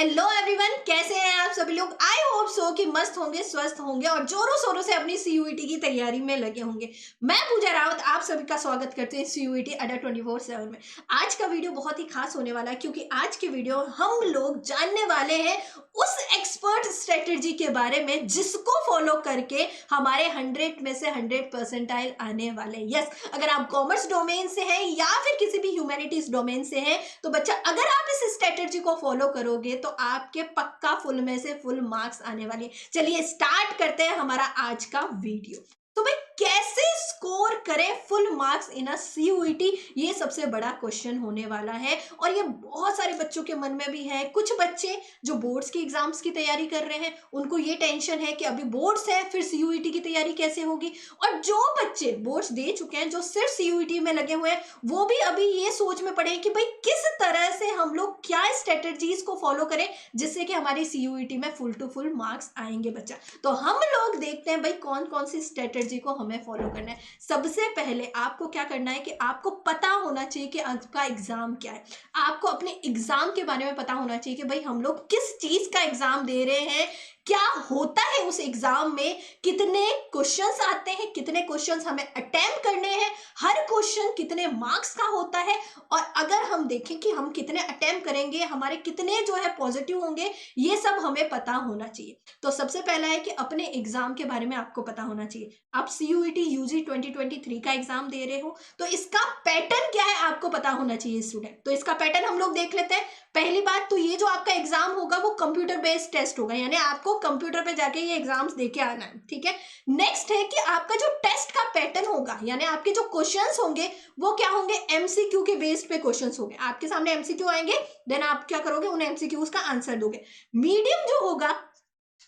Hello everyone, कैसे हैं आप सभी लोग। आई होप सो कि मस्त होंगे, स्वस्थ होंगे और जोरों शोरों से अपनी सीयूईटी की तैयारी में लगे होंगे। मैं पूजा रावत आप सभी का स्वागत करते हैं सीयूईटी अड्डा 24/7 में। आज का वीडियो बहुत ही खास होने वाला है क्योंकि आज के वीडियो हम लोग जानने वाले हैं उस एक्सपर्ट स्ट्रेटेजी के बारे में जिसको फॉलो करके हमारे 100 में से 100 परसेंटाइल आने वाले हैं। यस, अगर आप कॉमर्स डोमेन से हैं या फिर किसी भी ह्यूमैनिटीज डोमेन से हैं तो बच्चा, अगर आप इस स्ट्रेटेजी को फॉलो करोगे तो आपके पक्का फुल में से फुल मार्क्स आने वाले हैं। चलिए स्टार्ट करते हैं हमारा आज का वीडियो। तो भाई, कैसे स्कोर करें full marks in a CUET, ये सबसे बड़ा क्वेश्चन होने वाला है और ये बहुत सारे बच्चों के मन में भी है। कुछ बच्चे जो बोर्ड्स की एग्जाम्स की तैयारी कर रहे हैं उनको ये टेंशन है कि अभी बोर्ड्स है, फिर सीयूईटी की तैयारी कैसे होगी। और जो बच्चे बोर्ड्स दे चुके हैं, जो सिर्फ सीयूईटी में लगे हुए हैं, वो भी अभी ये सोच में पड़े हैं कि भाई किस तरह से हम लोग क्या स्ट्रेटेजीज को फॉलो करें जिससे कि हमारी सीयूईटी में फुल टू फुल मार्क्स आएंगे बच्चा। तो हम लोग देखते हैं भाई कौन कौन सी स्ट्रेटेजी को हमें फॉलो करना है। सबसे पहले आपको क्या करना है कि आपको पता होना चाहिए कि आपका एग्जाम क्या है। आपको अपने एग्जाम के बारे में पता होना चाहिए कि भाई हम लोग किस चीज का एग्जाम दे रहे हैं, क्या होता है उस एग्जाम में, कितने क्वेश्चंस आते हैं, कितने क्वेश्चंस हमें अटेम्प्ट करने हैं, हर क्वेश्चन कितने मार्क्स का होता है। और अगर हम देखें कि हम कितने अटेम्प्ट करेंगे, हमारे कितने जो है पॉजिटिव होंगे, ये सब हमें पता होना चाहिए। तो सबसे पहला है कि अपने एग्जाम के बारे में आपको पता होना चाहिए। आप सीयूईटी यूजी 2023 का एग्जाम दे रहे हो तो इसका पैटर्न क्या है आपको पता होना चाहिए स्टूडेंट। तो इसका पैटर्न हम लोग देख लेते हैं। पहली बात तो ये जो आपका एग्जाम होगा वो कंप्यूटर बेस्ड टेस्ट होगा, यानी आपको कंप्यूटर पे जाके ये एग्जाम्स देके आना है, ठीक है। नेक्स्ट है कि आपका जो टेस्ट का पैटर्न होगा, यानी आपके जो क्वेश्चंस होंगे वो क्या होंगे, एमसीक्यू के बेस्ड पे क्वेश्चंस होंगे। आपके सामने एमसीक्यू आएंगे, देन आप क्या करोगे, उन एमसीक्यूज का आंसर दोगे। मीडियम जो होगा,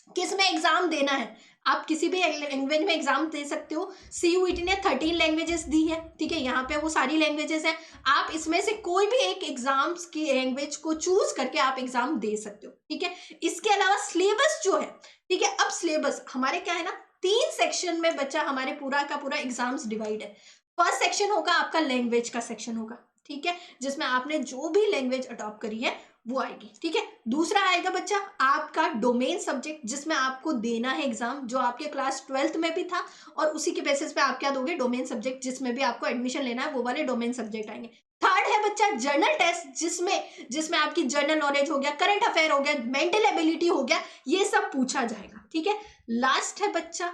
किस में एग्जाम देना है, आप किसी भी लैंग्वेज में एग्जाम दे सकते हो। सीयूईटी ने 13 लैंग्वेजेस दी है, ठीक है, यहाँ पे वो सारी लैंग्वेजेस हैं। आप इसमें से कोई भी एक एग्जाम्स की लैंग्वेज को चूज करके आप एग्जाम दे सकते हो, ठीक है। इसके अलावा सिलेबस जो है, ठीक है, अब सिलेबस हमारे क्या है ना, 3 सेक्शन में बच्चा हमारे पूरा का पूरा एग्जाम्स डिवाइड है। फर्स्ट सेक्शन होगा आपका लैंग्वेज का सेक्शन होगा, ठीक है, जिसमें आपने जो भी लैंग्वेज अडॉप्ट करी है वो आएगी, ठीक है। दूसरा आएगा बच्चा आपका डोमेन सब्जेक्ट, जिसमें आपको देना है एग्जाम, जो आपके क्लास 12th में भी था, और उसी के बेसिस पे आप क्या दोगे, डोमेन सब्जेक्ट, जिसमें भी आपको एडमिशन लेना है वो वाले डोमेन सब्जेक्ट आएंगे। थर्ड है बच्चा जर्नल टेस्ट, जिसमें जिसमें आपकी जनरल नॉलेज हो गया, करंट अफेयर हो गया, मेंटल एबिलिटी हो गया, ये सब पूछा जाएगा, ठीक है। लास्ट है बच्चा,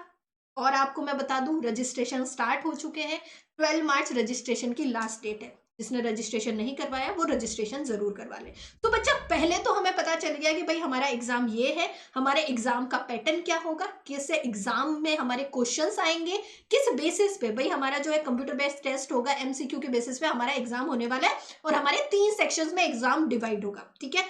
और आपको मैं बता दूं रजिस्ट्रेशन स्टार्ट हो चुके हैं। 12 मार्च रजिस्ट्रेशन की लास्ट डेट है। जिसने रजिस्ट्रेशन नहीं करवाया वो रजिस्ट्रेशन जरूर करवा ले। तो बच्चा, पहले तो हमें पता चल गया कि भाई हमारा एग्जाम ये है, हमारे एग्जाम का पैटर्न क्या होगा, किस एग्जाम में हमारे क्वेश्चंस आएंगे, किस बेसिस पे भाई हमारा जो है कंप्यूटर बेस्ड टेस्ट होगा, एमसीक्यू के बेसिस पे हमारा एग्जाम होने वाला है, और हमारे 3 सेक्शंस में एग्जाम डिवाइड होगा, ठीक है।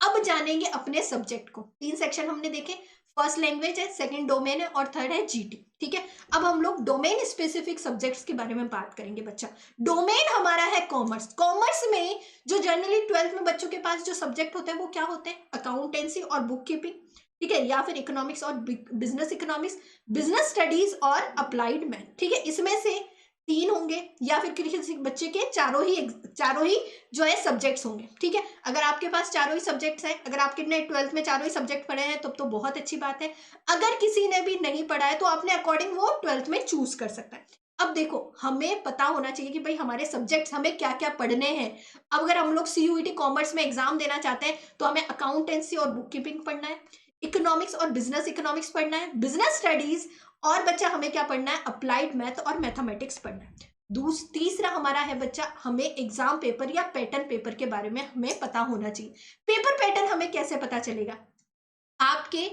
अब जानेंगे अपने सब्जेक्ट को। 3 सेक्शन हमने देखे, फर्स्ट लैंग्वेज है, सेकंड डोमेन है, और थर्ड है जीटी, ठीक है। अब हम लोग डोमेन स्पेसिफिक सब्जेक्ट्स के बारे में बात करेंगे बच्चा। डोमेन हमारा है कॉमर्स। कॉमर्स में जो जनरली 12th में बच्चों के पास जो सब्जेक्ट होते हैं वो क्या होते हैं, अकाउंटेंसी और बुक कीपिंग, ठीक है, या फिर इकोनॉमिक्स और बिजनेस इकोनॉमिक्स, बिजनेस स्टडीज और अप्लाइड मैथ, ठीक है। इसमें से 3 होंगे, या फिर किसी बच्चे के चारों ही जो है सब्जेक्ट्स होंगे, ठीक है। अगर आपके पास चारों ही सब्जेक्ट्स हैं, अगर आपके ने 12th में चारों ही सब्जेक्ट पढ़े हैं तो बहुत अच्छी बात है। अगर किसी ने भी नहीं पढ़ा है तो अपने अकॉर्डिंग वो 12th में चूज कर सकता है। अब देखो, हमें पता होना चाहिए कि भाई हमारे सब्जेक्ट्स हमें क्या क्या पढ़ने हैं। अब अगर हम लोग सीयूईटी कॉमर्स में एग्जाम देना चाहते हैं तो हमें अकाउंटेंसी और बुक कीपिंग पढ़ना है, इकोनॉमिक्स और बिजनेस इकोनॉमिक्स पढ़ना है, बिजनेस स्टडीज, और बच्चा हमें क्या पढ़ना है, अप्लाइड मैथ और मैथमेटिक्स पढ़ना है। तीसरा हमारा है बच्चा, हमें एग्जाम पेपर या पैटर्न पेपर के बारे में हमें पता होना चाहिए। पेपर पैटर्न हमें कैसे पता चलेगा, आपके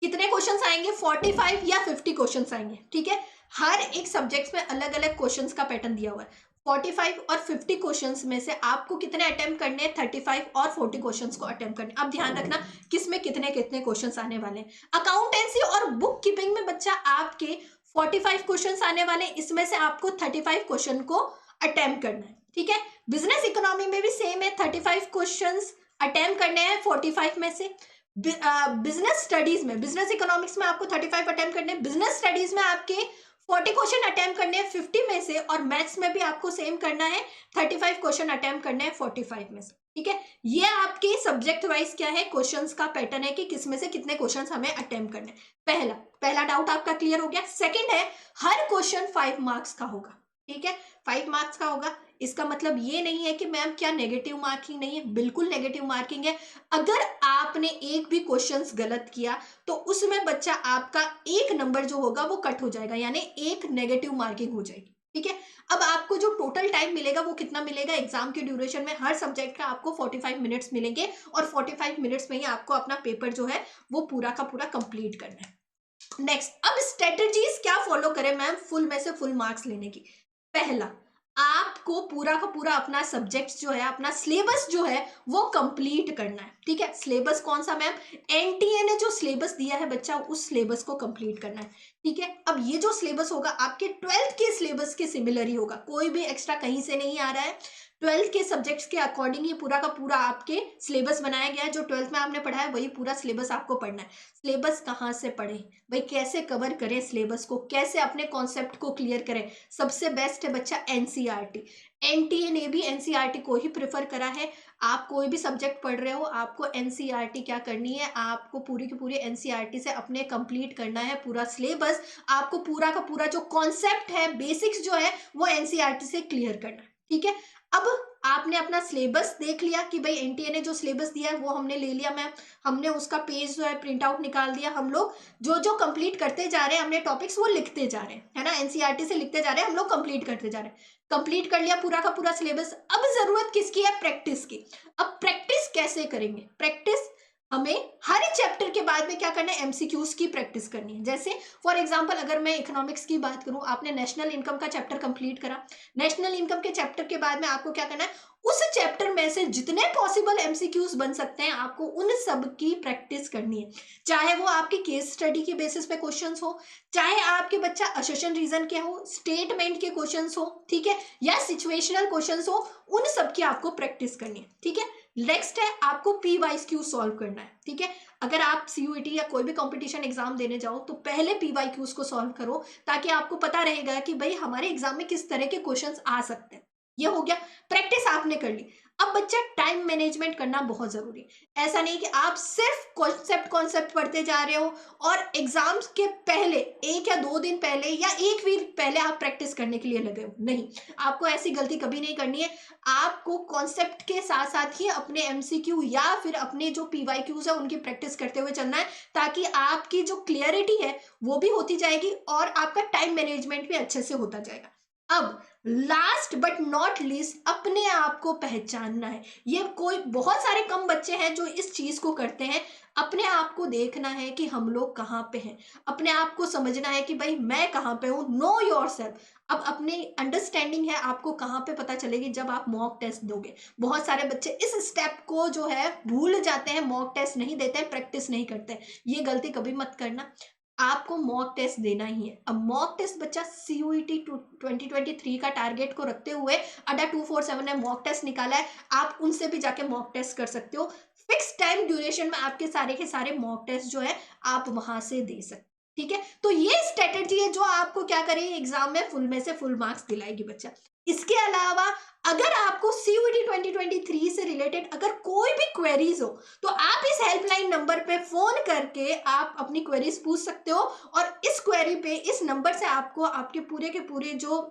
कितने क्वेश्चंस आएंगे, 45 या 50 क्वेश्चंस आएंगे, ठीक है। हर एक सब्जेक्ट्स में अलग अलग क्वेश्चंस का पैटर्न दिया हुआ है। 45 और 50 क्वेश्चंस में से आपको कितने अटेम्प्ट करने हैं, 35 और 40 क्वेश्चंस को अटेम्प्ट करने। अब ध्यान रखना किस में कितने कितने क्वेश्चंस आने वाले हैं। अकाउंटेंसी और बुक कीपिंग में बच्चा आपके 45 क्वेश्चंस आने वाले, इसमें से आपको 35 क्वेश्चन को अटेम्प्ट करना है, ठीक है। बिजनेस इकोनॉमी में भी सेम है, 35 क्वेश्चंस अटेम्प्ट करने हैं 45 में से। बिजनेस स्टडीज में, बिजनेस इकोनॉमिक्स में आपको 35 अटेम्प्ट करने हैं, बिजनेस स्टडीज में आपके 40 क्वेश्चन अटेम्प्ट करने हैं 50 में से, और मैथ्स में भी आपको सेम करना है, 35 क्वेश्चन अटेम्प्ट करने हैं 45 में से। ठीक है, ये आपके सब्जेक्ट वाइज क्या है, क्वेश्चंस का पैटर्न है कि किसमें से कितने क्वेश्चंस हमें अटेम्प्ट करने हैं। पहला पहला डाउट आपका क्लियर हो गया। सेकंड है, हर क्वेश्चन 5 मार्क्स का होगा। ठीक है, 5 मार्क्स का होगा। इसका मतलब ये नहीं है कि मैम क्या नेगेटिव मार्किंग नहीं है, बिल्कुल नेगेटिव मार्किंग है। अगर आपने एक भी क्वेश्चंस गलत किया तो उसमें बच्चा आपका एक नंबर जो होगा वो कट हो जाएगा, यानी एक नेगेटिव मार्किंग हो जाएगी। ठीक है, अब आपको जो टोटल टाइम मिलेगा वो कितना मिलेगा, एग्जाम के ड्यूरेशन में हर सब्जेक्ट का आपको 45 मिनट्स मिलेंगे और 45 मिनट्स में ही आपको अपना पेपर जो है वो पूरा का पूरा कंप्लीट करना है। नेक्स्ट, अब स्ट्रेटजीज क्या फॉलो करें मैम फुल में से फुल मार्क्स लेने की। पहला, आपको पूरा का पूरा अपना सब्जेक्ट जो है, अपना सिलेबस जो है वो कंप्लीट करना है। ठीक है, सिलेबस कौन सा मैम, एनटीए ने जो सिलेबस दिया है बच्चा उस सिलेबस को कंप्लीट करना है। ठीक है, अब ये जो सिलेबस होगा आपके 12th के सिलेबस के सिमिलर ही होगा, कोई भी एक्स्ट्रा कहीं से नहीं आ रहा है। 12th के सब्जेक्ट्स के अकॉर्डिंग ही पूरा का पूरा आपके सिलेबस बनाया गया है। जो 12th में आपने पढ़ा है वही पूरा सिलेबस आपको पढ़ना है। सिलेबस कहाँ से पढ़े भाई, कैसे कवर करें सिलेबस को, कैसे अपने कॉन्सेप्ट को क्लियर करें, सबसे बेस्ट है बच्चा एनसीईआरटी। एनटीए ने भी एनसीईआरटी को ही प्रेफर करा है। आप कोई भी सब्जेक्ट पढ़ रहे हो, आपको एनसीईआरटी क्या करनी है, आपको पूरी की पूरी एनसीईआरटी से अपने कंप्लीट करना है पूरा सिलेबस। आपको पूरा का पूरा जो कॉन्सेप्ट है, बेसिक्स जो है वो एनसीईआरटी से क्लियर करना है। ठीक है, अब आपने अपना सिलेबस देख लिया कि भाई एनटीए ने जो सिलेबस दिया है वो हमने ले लिया मैम, हमने उसका पेज जो है प्रिंट आउट निकाल दिया। हम लोग जो जो कंप्लीट करते जा रहे हैं, हमने टॉपिक्स वो लिखते जा रहे हैं, है ना, एनसीईआरटी से लिखते जा रहे हैं, हम लोग कंप्लीट करते जा रहे हैं। कंप्लीट कर लिया पूरा का पूरा सिलेबस। अब जरूरत किसकी है, प्रैक्टिस की। अब प्रैक्टिस कैसे करेंगे, प्रैक्टिस हमें हर चैप्टर के बाद में क्या करना है, एमसीक्यूज की प्रैक्टिस करनी है। जैसे फॉर एग्जांपल अगर मैं इकोनॉमिक्स की बात करूं, आपने नेशनल इनकम का चैप्टर कंप्लीट करा, नेशनल इनकम के चैप्टर के बाद में आपको क्या करना है, उस चैप्टर में से जितने पॉसिबल एमसीक्यूज बन सकते हैं आपको उन सब की प्रैक्टिस करनी है। चाहे वो आपकी केस स्टडी के बेसिस पे क्वेश्चंस हो, चाहे आपके बच्चा असर्शन रीजन के हो, स्टेटमेंट के क्वेश्चंस हो, ठीक है, या सिचुएशनल क्वेश्चंस हो, उन सब की आपको प्रैक्टिस करनी है। ठीक है, नेक्स्ट है आपको पी वाइज क्यू सॉल्व करना है। ठीक है, अगर आप सीयूईटी या कोई भी कंपटीशन एग्जाम देने जाओ तो पहले पी वाई क्यूज को सॉल्व करो, ताकि आपको पता रहेगा कि भाई हमारे एग्जाम में किस तरह के क्वेश्चंस आ सकते हैं। ये हो गया, प्रैक्टिस आपने कर ली। अब बच्चा टाइम मैनेजमेंट करना बहुत जरूरी है। ऐसा नहीं कि आप सिर्फ कॉन्सेप्ट पढ़ते जा रहे हो और एग्जाम्स के पहले 1 या 2 दिन पहले या 1 वीक पहले आप प्रैक्टिस करने के लिए लगे हो। नहीं, आपको ऐसी गलती कभी नहीं करनी है। आपको कॉन्सेप्ट के साथ साथ ही अपने एमसीक्यू या फिर अपने जो पीवाईक्यूज है उनकी प्रैक्टिस करते हुए चलना है, ताकि आपकी जो क्लियरिटी है वो भी होती जाएगी और आपका टाइम मैनेजमेंट भी अच्छे से होता जाएगा। अब लास्ट बट नॉट लीस्ट, अपने आप को पहचानना है। ये कोई बहुत सारे कम बच्चे हैं जो इस चीज को करते हैं। अपने आप को देखना है कि हम लोग कहाँ पे हैं, अपने आप को समझना है कि भाई मैं कहाँ पे हूँ। Know your self. अब अपनी अंडरस्टैंडिंग है आपको कहाँ पे पता चलेगी, जब आप मॉक टेस्ट दोगे। बहुत सारे बच्चे इस स्टेप को जो है भूल जाते हैं, मॉक टेस्ट नहीं देते हैं, प्रैक्टिस नहीं करते। ये गलती कभी मत करना, आपको मॉक टेस्ट देना ही है। अब मॉक टेस्ट बच्चा सीयूईटी 2023 का टारगेट को रखते हुए अड्डा 247 ने मॉक टेस्ट निकाला है, आप उनसे भी जाके मॉक टेस्ट कर सकते हो। फिक्स टाइम ड्यूरेशन में आपके सारे के सारे मॉक टेस्ट जो है आप वहां से दे सकते। ठीक है, तो ये स्ट्रेटेजी है जो आपको क्या करेगी, एग्जाम में फुल में से फुल मार्क्स दिलाएगी बच्चा। इसके अलावा अगर आपको सीयूईटी 2023 से रिलेटेड अगर कोई भी क्वेरीज हो तो आप इस हेल्पलाइन नंबर पे फोन करके आप अपनी क्वेरीज पूछ सकते हो, और इस क्वेरी पे इस नंबर से आपको आपके पूरे के पूरे जो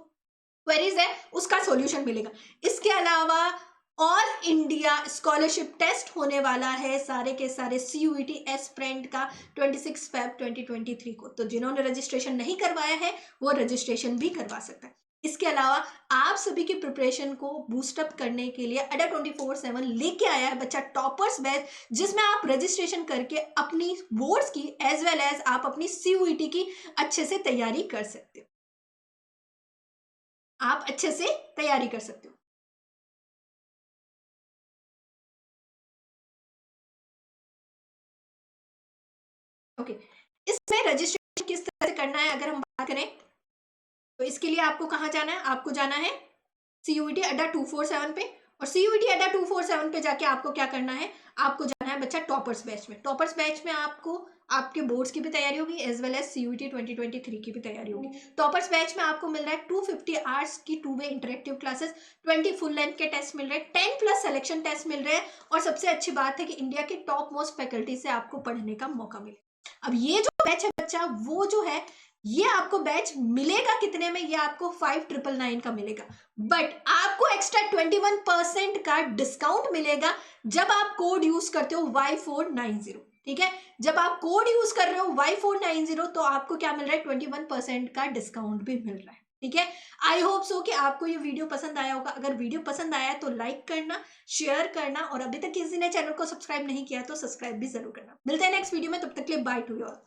क्वेरीज है उसका सॉल्यूशन मिलेगा। इसके अलावा ऑल इंडिया स्कॉलरशिप टेस्ट होने वाला है सारे के सारे सीयूईटी एस्पिरेंट का 26 फेब 2023 को। तो जिन्होंने रजिस्ट्रेशन नहीं करवाया है वो रजिस्ट्रेशन भी करवा सकता है। इसके अलावा आप सभी की प्रिपरेशन को बूस्टअप करने के लिए अड्डा 24/7 लेके आया है बच्चा टॉपर्स बैच, जिसमें आप रजिस्ट्रेशन करके अपनी बोर्ड्स की एज वेल एज आप अपनी सीयूईटी की अच्छे से तैयारी कर सकते हो। आप अच्छे से तैयारी कर सकते हो। ओके, इसमें रजिस्ट्रेशन किस तरह से करना है अगर हम बात करें तो इसके लिए आपको कहाँ जाना है, आपको जाना है सीयूईटी अड्डा 247 पे, और CUET अड्डा 247 पे जाके आपको क्या करना है, आपको जाना है बच्चा टॉपर्स बैच में। टॉपर्स बैच में आपको आपके बोर्ड्स की भी तैयारी होगी एज वेल एज CUET 2023 की भी तैयारी होगी। टॉपर्स बैच में आपको मिल रहा है 250 आवर्स की 2 वे इंटरेक्टिव क्लासेस, 20 फुल लेंथ के टेस्ट मिल रहे हैं, 10 प्लस सिलेक्शन टेस्ट मिल रहे हैं, और सबसे अच्छी बात है कि इंडिया के टॉप मोस्ट फैकल्टी से आपको पढ़ने का मौका मिले। अब ये जो बैच है बच्चा, वो जो है ये आपको बैच मिलेगा कितने में, ये आपको 5999 का मिलेगा, बट आपको एक्स्ट्रा 21% का डिस्काउंट मिलेगा जब आप कोड यूज करते हो Y490। ठीक है, जब आप कोड यूज कर रहे हो Y490 तो आपको क्या मिल रहा है, 21% का डिस्काउंट भी मिल रहा है। ठीक है, आई होप सो कि आपको ये वीडियो पसंद आया होगा। अगर वीडियो पसंद आया तो लाइक करना, शेयर करना, और अभी तक किसी ने चैनल को सब्सक्राइब नहीं किया तो सब्सक्राइब भी जरूर करना। मिलते हैं नेक्स्ट वीडियो में, तब तक के लिए बाय टू यू ऑल।